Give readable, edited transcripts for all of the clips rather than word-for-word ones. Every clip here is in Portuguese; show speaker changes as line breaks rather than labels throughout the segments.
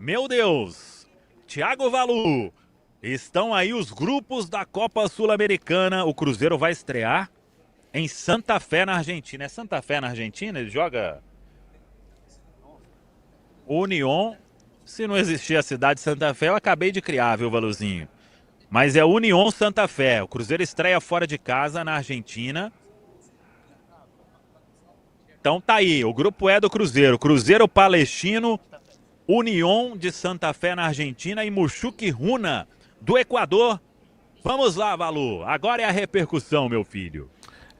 Meu Deus! Thiago Valu, estão aí os grupos da Copa Sul-Americana. O Cruzeiro vai estrear em Santa Fé, na Argentina. É Santa Fé na Argentina? Ele joga União. Se não existir a cidade de Santa Fé, eu acabei de criar, viu, Valuzinho? Mas é União Santa Fé. O Cruzeiro estreia fora de casa na Argentina. Então tá aí, o grupo é do Cruzeiro. Cruzeiro Palestino, União de Santa Fé na Argentina e Muxuque Runa do Equador. Vamos lá, Valu. Agora é a repercussão, meu filho.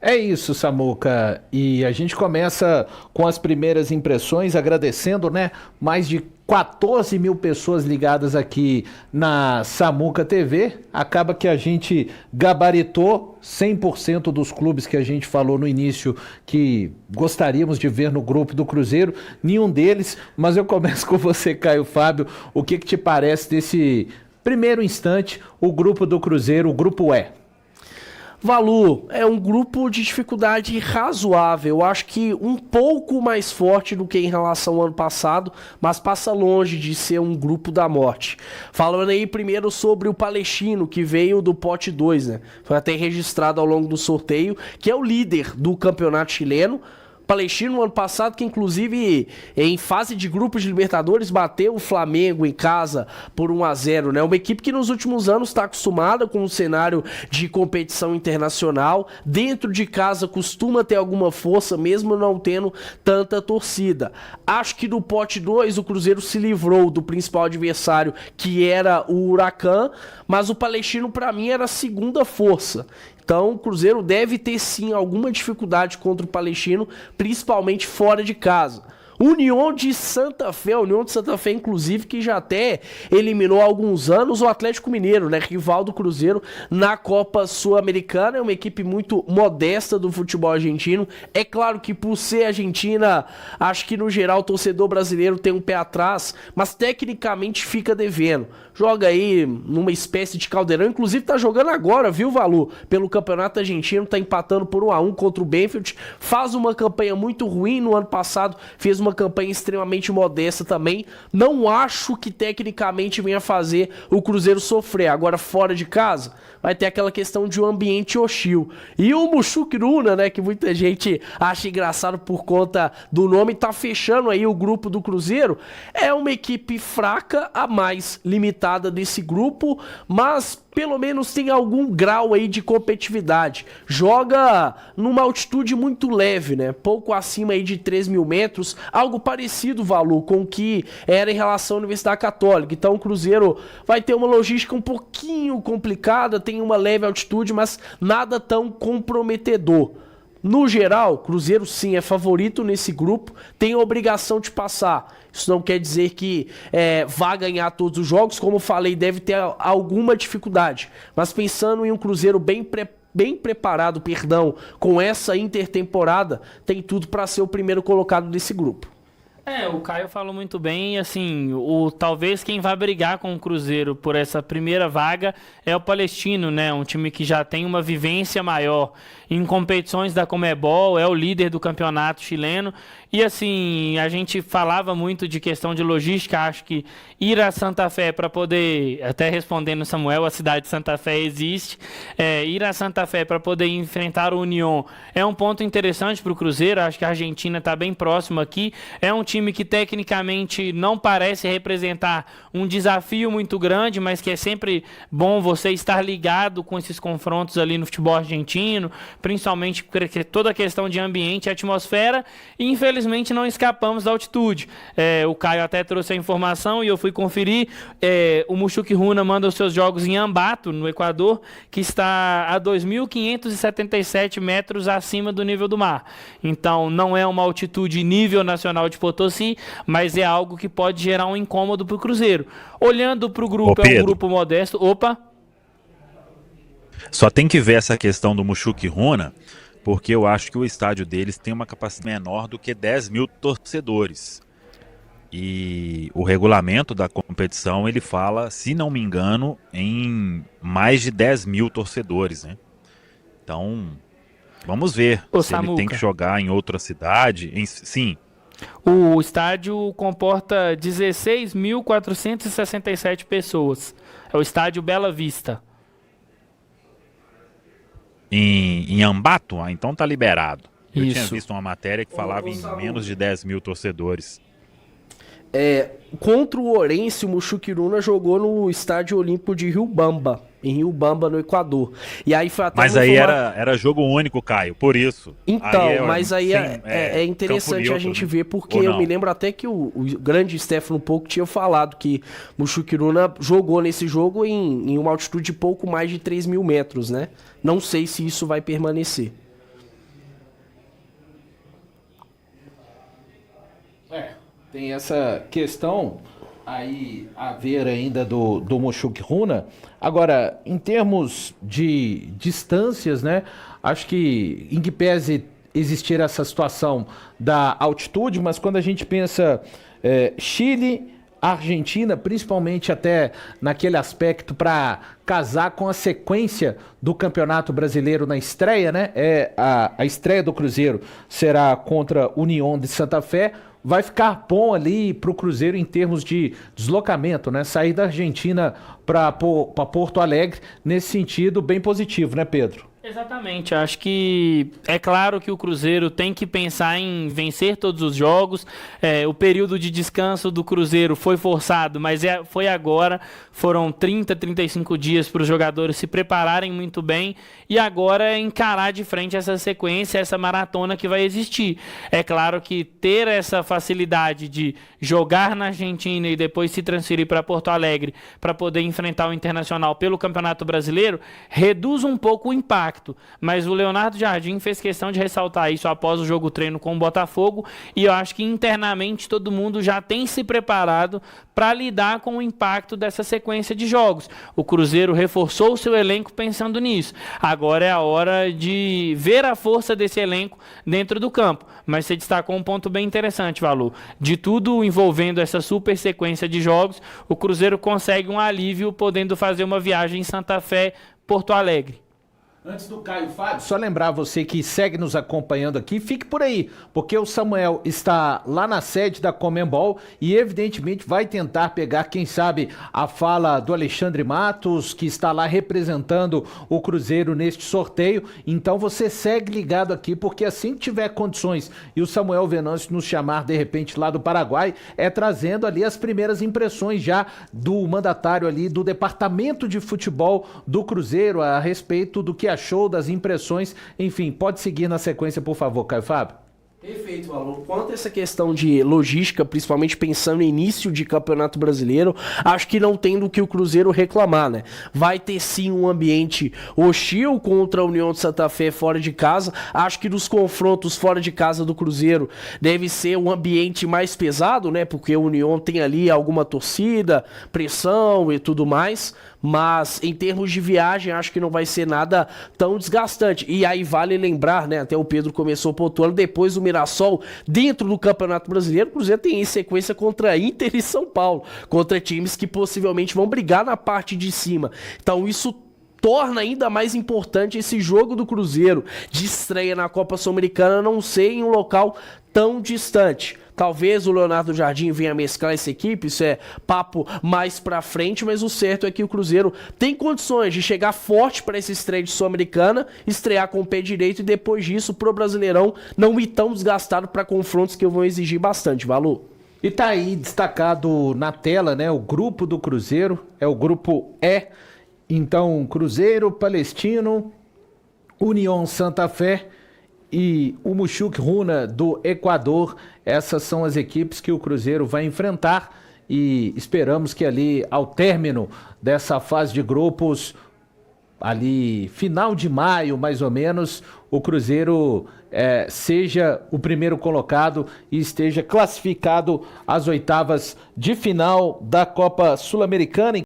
É isso, Samuca. E a gente começa com as primeiras impressões, agradecendo, né? Mais de 14 mil pessoas ligadas aqui na Samuca TV. Acaba que a gente gabaritou 100% dos clubes que a gente falou no início que gostaríamos de ver no grupo do Cruzeiro. Nenhum deles, mas eu começo com você, Caio Fábio. O que te parece desse primeiro instante, o grupo do Cruzeiro, o grupo E?
Valu, é um grupo de dificuldade razoável, eu acho que um pouco mais forte do que em relação ao ano passado, mas passa longe de ser um grupo da morte. Falando aí primeiro sobre o Palestino, que veio do pote 2, né? Foi até registrado ao longo do sorteio, que é o líder do campeonato chileno. Palestino no ano passado, que inclusive em fase de grupos de Libertadores bateu o Flamengo em casa por 1-0, né? Uma equipe que nos últimos anos está acostumada com um cenário de competição internacional, dentro de casa costuma ter alguma força, mesmo não tendo tanta torcida. Acho que no pote 2 o Cruzeiro se livrou do principal adversário, que era o Huracan, mas o Palestino para mim era a segunda força. Então o Cruzeiro deve ter sim alguma dificuldade contra o Palestino, principalmente fora de casa. União de Santa Fé, inclusive, que já até eliminou há alguns anos o Atlético Mineiro, né, rival do Cruzeiro na Copa Sul-Americana. É uma equipe muito modesta do futebol argentino. É claro que por ser argentina, acho que no geral o torcedor brasileiro tem um pé atrás, mas tecnicamente fica devendo. Joga aí numa espécie de caldeirão, inclusive tá jogando agora, viu, Valu? Pelo Campeonato Argentino, tá empatando por 1-1 contra o Banfield. Faz uma campanha muito ruim no ano passado, fez uma campanha extremamente modesta também. Não acho que tecnicamente venha fazer o Cruzeiro sofrer. Agora, fora de casa, vai ter aquela questão de um ambiente hostil. E o Muxuque Runa, né, que muita gente acha engraçado por conta do nome, tá fechando aí o grupo do Cruzeiro. É uma equipe fraca, a mais limitada desse grupo, mas pelo menos tem algum grau aí de competitividade. Joga numa altitude muito leve, né? Pouco acima aí de 3 mil metros, algo parecido, Valu, com o que era em relação à Universidade Católica. Então o Cruzeiro vai ter uma logística um pouquinho complicada, tem uma leve altitude, mas nada tão comprometedor. No geral, Cruzeiro sim é favorito nesse grupo, tem a obrigação de passar. Isso não quer dizer que vá ganhar todos os jogos, como falei, deve ter alguma dificuldade. Mas pensando em um Cruzeiro bem preparado, com essa intertemporada, tem tudo para ser o primeiro colocado desse grupo.
O Caio falou muito bem, assim, talvez quem vai brigar com o Cruzeiro por essa primeira vaga é o Palestino, né? Um time que já tem uma vivência maior em competições da Conmebol, é o líder do campeonato chileno. E assim, a gente falava muito de questão de logística, acho que ir a Santa Fé para poder, até respondendo Samuel, a cidade de Santa Fé existe, ir a Santa Fé para poder enfrentar o União é um ponto interessante para o Cruzeiro, acho que a Argentina está bem próxima aqui, é um time que tecnicamente não parece representar um desafio muito grande, mas que é sempre bom você estar ligado com esses confrontos ali no futebol argentino, principalmente porque toda a questão de ambiente e atmosfera, e infelizmente não escapamos da altitude. O Caio até trouxe a informação e eu fui conferir, o Muxuque Runa manda os seus jogos em Ambato, no Equador, que está a 2.577 metros acima do nível do mar. Então não é uma altitude nível nacional de Potosí, mas é algo que pode gerar um incômodo para o Cruzeiro. Olhando para o grupo, é um grupo modesto. Opa!
Só tem que ver essa questão do Muxuque Runa, porque eu acho que o estádio deles tem uma capacidade menor do que 10 mil torcedores. E o regulamento da competição, ele fala, se não me engano, em mais de 10 mil torcedores, né? Então, vamos ver se
Samuca,
ele tem que jogar em outra cidade. Sim.
O estádio comporta 16.467 pessoas. É o estádio Bela Vista.
Em Ambato? Ah, então tá liberado. Eu tinha
Isso.
visto uma matéria que falava em menos de 10 mil torcedores.
Contra o Orense, o Muxuquiruna jogou no Estádio Olímpico de Riobamba, em Riobamba, no Equador. E aí foi até
Mas aí era jogo único, Caio, por isso.
Então, mas aí
sem,
é interessante
campo
a gente
neutro,
ver, porque
ou
eu
não?
me lembro até que o grande Stefano Pouco tinha falado que Muxuquiruna jogou nesse jogo em uma altitude de pouco mais de 3 mil metros, né? Não sei se isso vai permanecer.
Tem essa questão aí a ver ainda do Muxuquiruna. Agora, em termos de distâncias, né? Acho que em que pese existir essa situação da altitude, mas quando a gente pensa Chile, Argentina, principalmente até naquele aspecto para casar com a sequência do Campeonato Brasileiro na estreia, né? A estreia do Cruzeiro será contra União de Santa Fé. Vai ficar bom ali para o Cruzeiro em termos de deslocamento, né? Sair da Argentina para Porto Alegre, nesse sentido, bem positivo, né, Pedro?
Exatamente, acho que é claro que o Cruzeiro tem que pensar em vencer todos os jogos. O período de descanso do Cruzeiro foi forçado, mas foi agora. Foram 35 dias para os jogadores se prepararem muito bem e agora encarar de frente essa sequência, essa maratona que vai existir. É claro que ter essa facilidade de jogar na Argentina e depois se transferir para Porto Alegre para poder enfrentar o Internacional pelo Campeonato Brasileiro reduz um pouco o impacto. Mas o Leonardo Jardim fez questão de ressaltar isso após o jogo treino com o Botafogo e eu acho que internamente todo mundo já tem se preparado para lidar com o impacto dessa sequência de jogos. O Cruzeiro reforçou o seu elenco pensando nisso. Agora é a hora de ver a força desse elenco dentro do campo. Mas você destacou um ponto bem interessante, Valu. De tudo envolvendo essa super sequência de jogos, o Cruzeiro consegue um alívio podendo fazer uma viagem em Santa Fé, Porto Alegre.
Antes do Caio Fábio, só lembrar você que segue nos acompanhando aqui, fique por aí, porque o Samuel está lá na sede da Conmebol e evidentemente vai tentar pegar, quem sabe, a fala do Alexandre Matos, que está lá representando o Cruzeiro neste sorteio. Então você segue ligado aqui, porque assim que tiver condições e o Samuel Venâncio nos chamar de repente lá do Paraguai, trazendo ali as primeiras impressões já do mandatário ali do departamento de futebol do Cruzeiro a respeito do que achou, das impressões, enfim, pode seguir na sequência, por favor, Caio Fábio.
Perfeito, Valor. Quanto a essa questão de logística, principalmente pensando no início de Campeonato Brasileiro, acho que não tem do que o Cruzeiro reclamar, né? Vai ter sim um ambiente hostil contra a União de Santa Fé fora de casa. Acho que nos confrontos fora de casa do Cruzeiro deve ser um ambiente mais pesado, né? Porque a União tem ali alguma torcida, pressão e tudo mais. Mas em termos de viagem, acho que não vai ser nada tão desgastante. E aí vale lembrar, né? Até o Pedro começou pontuando, depois do Mirassol, dentro do Campeonato Brasileiro, o Cruzeiro tem em sequência contra Inter e São Paulo, contra times que possivelmente vão brigar na parte de cima. Então isso torna ainda mais importante esse jogo do Cruzeiro de estreia na Copa Sul-Americana não ser em um local tão distante. Talvez o Leonardo Jardim venha mesclar essa equipe, isso é papo mais pra frente, mas o certo é que o Cruzeiro tem condições de chegar forte para esse estreia de Sul-Americana, estrear com o pé direito e depois disso pro Brasileirão não ir tão desgastado para confrontos que vão exigir bastante, Valor.
E tá aí destacado na tela, né, o grupo do Cruzeiro, é o grupo E. Então, Cruzeiro, Palestino, União Santa Fé e o Muxuquiruna do Equador. Essas são as equipes que o Cruzeiro vai enfrentar e esperamos que ali, ao término dessa fase de grupos, ali final de maio, mais ou menos, o Cruzeiro seja o primeiro colocado e esteja classificado às oitavas de final da Copa Sul-Americana.